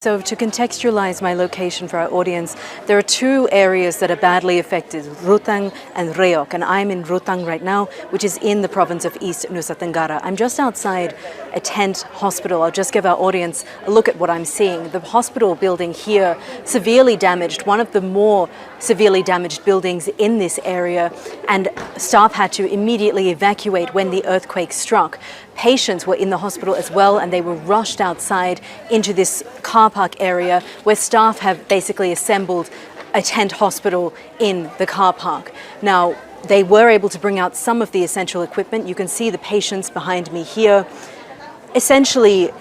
So to contextualize my location for our audience, there are two areas that are badly affected, Ruteng and Riau, and I'm in Ruteng right now, which is in the province of East Nusa Tenggara. I'm just outside a tent hospital. I'll just give our audience a look at what I'm seeing. The hospital building here, severely damaged, one of the more severely damaged buildings in this area, and staff had to immediately evacuate when the earthquake struck. Patients were in the hospital as well, and they were rushed outside into this car park area where staff have basically assembled a tent hospital in the car park. Now, they were able to bring out some of the essential equipment. You can see the patients behind me here, essentially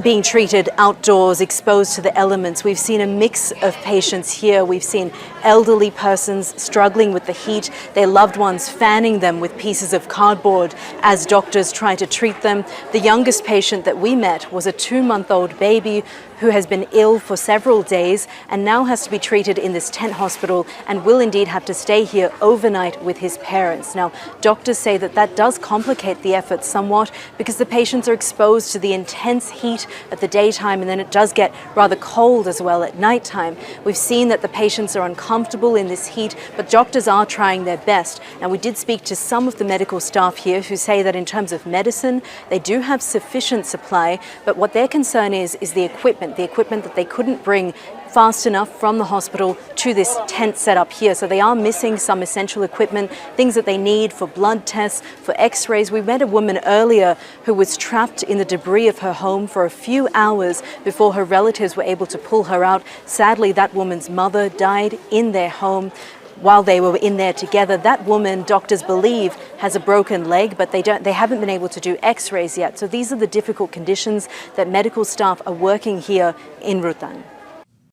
being treated outdoors, exposed to the elements. We've seen a mix of patients here. We've seen elderly persons struggling with the heat, their loved ones fanning them with pieces of cardboard as doctors try to treat them. The youngest patient that we met was a 2-month-old baby who has been ill for several days and now has to be treated in this tent hospital and will indeed have to stay here overnight with his parents. Now, doctors say that that does complicate the effort somewhat because the patients are exposed to the intense heat at the daytime, and then it does get rather cold as well at nighttime. We've seen that the patients are uncomfortable in this heat, but doctors are trying their best. Now, we did speak to some of the medical staff here who say that in terms of medicine, they do have sufficient supply, but what their concern is the equipment that they couldn't bring fast enough from the hospital to this tent set up here. So they are missing some essential equipment, things that they need for blood tests, for x-rays. We met a woman earlier who was trapped in the debris of her home for a few hours before her relatives were able to pull her out. Sadly, that woman's mother died in their home while they were in there together. That woman, doctors believe, has a broken leg, but they haven't been able to do x-rays yet. So these are the difficult conditions that medical staff are working here in Ruteng.